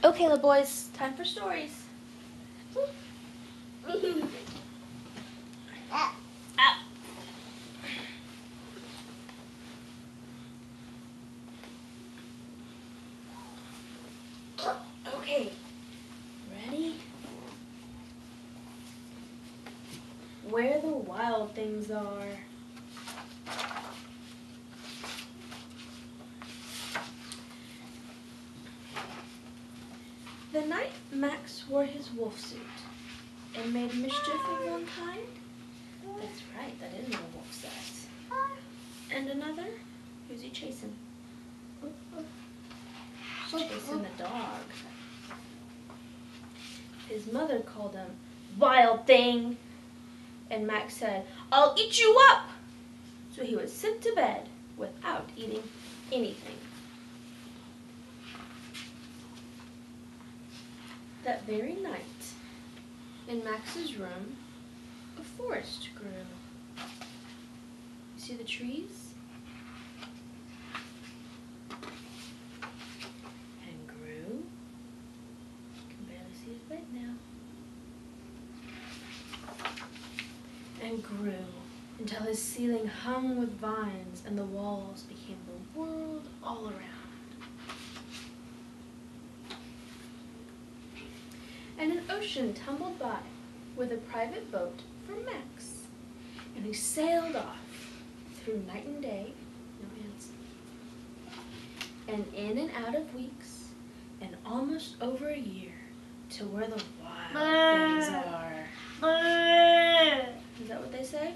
Okay, little boys, time for stories. Okay, ready? Where the wild things are. The night Max wore his wolf suit and made mischief of one kind. That's right, that is what a wolf says. And another, who's he chasing? Chasing the dog. His mother called him, "Wild thing!" And Max said, "I'll eat you up!" So he was sent to bed without eating anything. That very night, in Max's room, a forest grew. You see the trees? And grew. You can barely see his bed now. And grew until his ceiling hung with vines and the walls became the world all around. And an ocean tumbled by with a private boat for Max. And he sailed off through night and day, no hands, and in and out of weeks, and almost over a year, to where the wild things are. Is that what they say?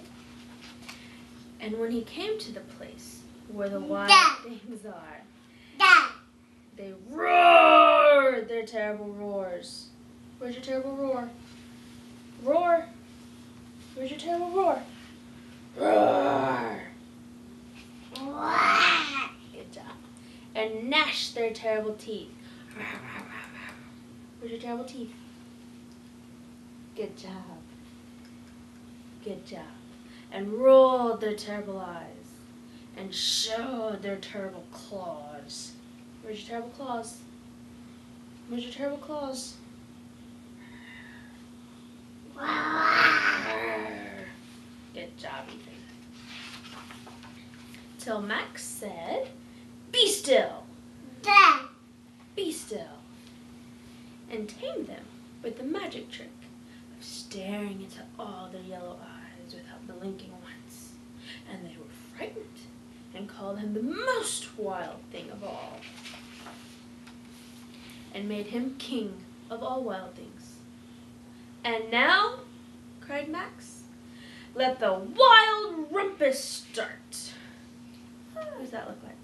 And when he came to the place where the wild things are, they roared their terrible roars. Where's your terrible roar? Roar! Where's your terrible roar? Roar! Good job. And gnashed their terrible teeth. Where's your terrible teeth? Good job. Good job. And rolled their terrible eyes. And showed their terrible claws. Where's your terrible claws? Where's your terrible claws? Good job, Ethan. Till Max said, "Be still! Be still!" And tamed them with the magic trick of staring into all their yellow eyes without blinking once. And they were frightened and called him the most wild thing of all. And made him king of all wild things. "And now," cried Max, "let the wild rumpus start." What does that look like?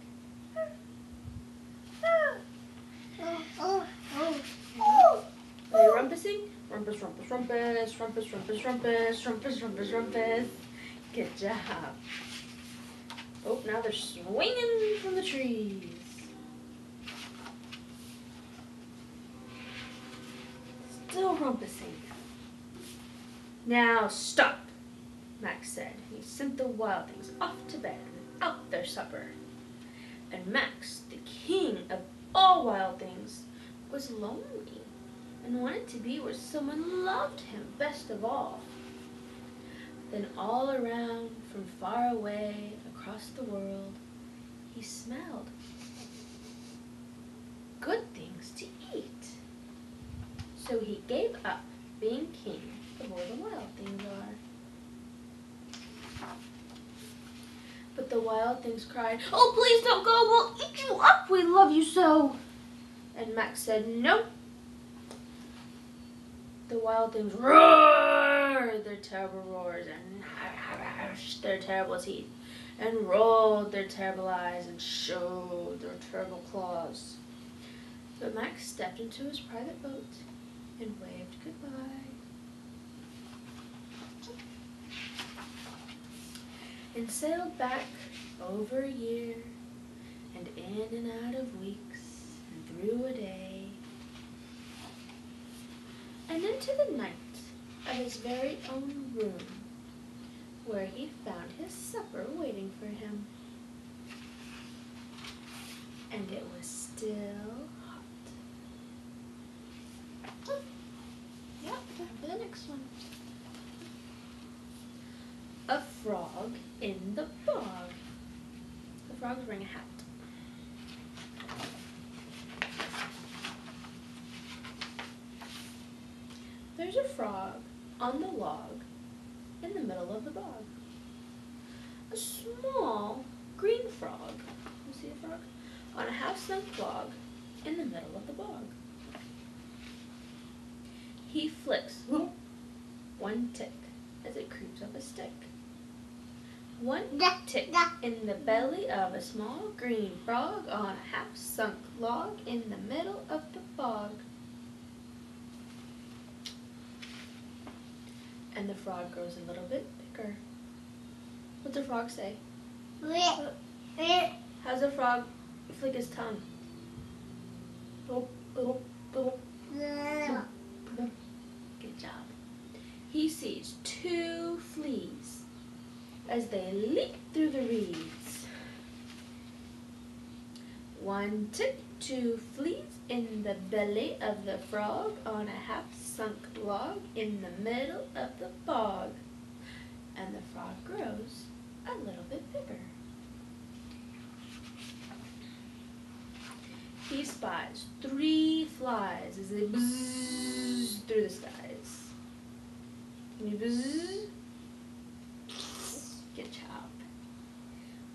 Are they rumpusing? Rumpus, rumpus, rumpus, rumpus, rumpus, rumpus, rumpus, rumpus, rumpus. Good job. Oh, now they're swinging from the trees. Still rumpusing. "Now stop," Max said. He sent the wild things off to bed without their supper. And Max, the king of all wild things, was lonely and wanted to be where someone loved him best of all. Then all around, from far away, across the world, he smelled good things to eat. So he gave up being king of where the wild things are. But the wild things cried, "Oh, please don't go, we'll eat you up, we love you so." And Max said, "Nope." The wild things roared their terrible roars and gnashed their terrible teeth and rolled their terrible eyes and showed their terrible claws. But Max stepped into his private boat and waved goodbye. And sailed back over a year, and in and out of weeks, and through a day, and into the night of his very own room, where he found his supper waiting for him. And it was still hot. frog in the bog. The frog's wearing a hat. There's a frog on the log in the middle of the bog. A small green frog, you see a frog? On a half-sunk log in the middle of the bog. He flicks one tick as it creeps up a stick. One tick in the belly of a small green frog on a half-sunk log in the middle of the bog. And the frog grows a little bit bigger. What's the frog say? How's a frog flick his tongue? Good job. He sees two fleas as they leap through the reeds. One tick, two fleas in the belly of the frog on a half-sunk log in the middle of the bog. And the frog grows a little bit bigger. He spies three flies as they buzz through the skies. Can you buzz? Good job.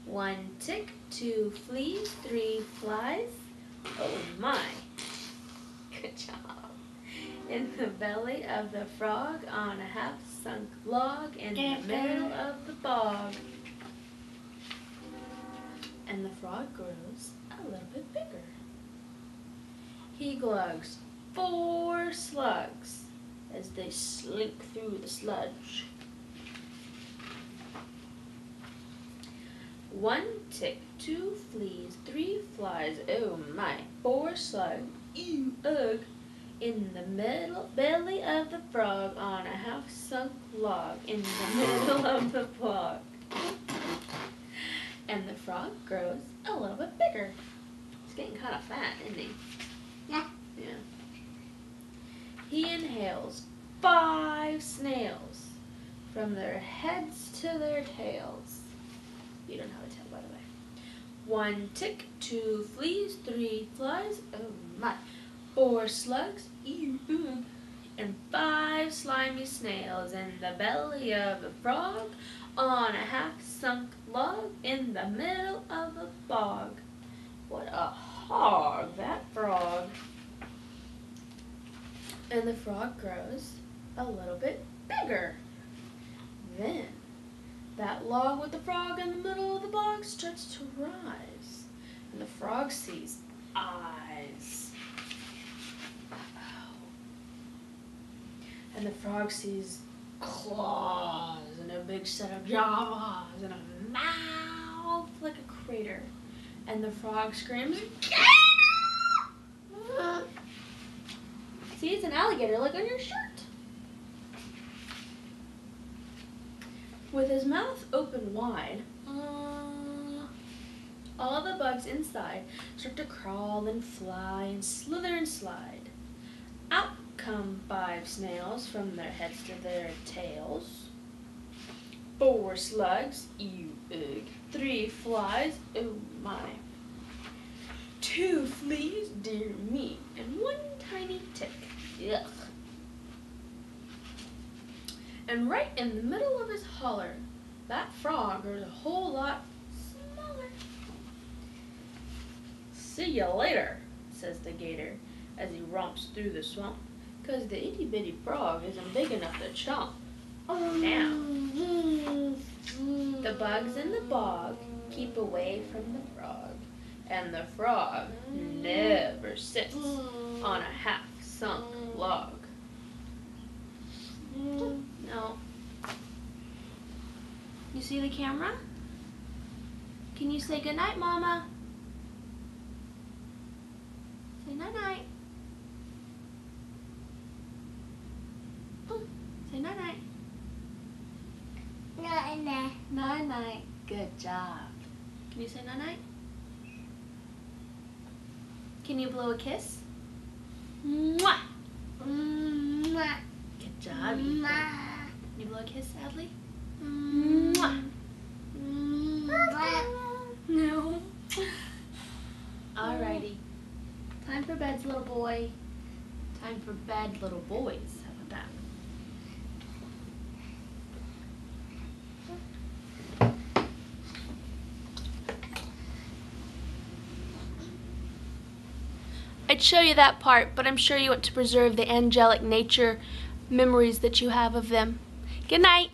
One tick, two fleas, three flies. Oh my. Good job. In the belly of the frog on a half-sunk log in the middle of the bog. And the frog grows a little bit bigger. He glugs four slugs as they slink through the sludge. One tick, two fleas, three flies, oh my, four slugs, ew, ugh, in the belly of the frog on a half-sunk log in the middle of the bog. And the frog grows a little bit bigger. He's getting kind of fat, isn't he? Yeah. Yeah. He inhales 5 snails from their heads to their tails. You don't have a tail, by the way. One tick, two fleas, three flies, oh my, four slugs, ew, ugh, and 5 slimy snails in the belly of a frog on a half-sunk log in the middle of a bog. What a hog, that frog. And the frog grows a little bit bigger. Then, that log with the frog in the middle of the bog starts to rise. And the frog sees eyes. Uh-oh. And the frog sees claws and a big set of jaws and a mouth like a crater. And the frog screams, "Gator!" See, it's an alligator like on your shirt. With his mouth open wide, all the bugs inside start to crawl and fly and slither and slide. Out come 5 snails from their heads to their tails. 4 slugs, ew, ugh. 3 flies, oh my. 2 fleas, dear me, and 1 tiny tick, yuck. And right in the middle of his holler, that frog grows a whole lot smaller. "See you later," says the gator as he romps through the swamp, 'cause the itty-bitty frog isn't big enough to chomp. Now, the bugs in the bog keep away from the frog, and the frog never sits on a half-sunk log. No. You see the camera? Can you say goodnight, Mama? Say night-night. Say night-night. Night-night. Night-night. Good job. Can you say night-night? Can you blow a kiss? Mwah! Mwah. Good job, Ethan. Mwah. Can you blow a kiss, Adley? Mwah! for bed, little boy. Time for bed, little boys. How about that? I'd show you that part, but I'm sure you want to preserve the angelic nature memories that you have of them. Good night.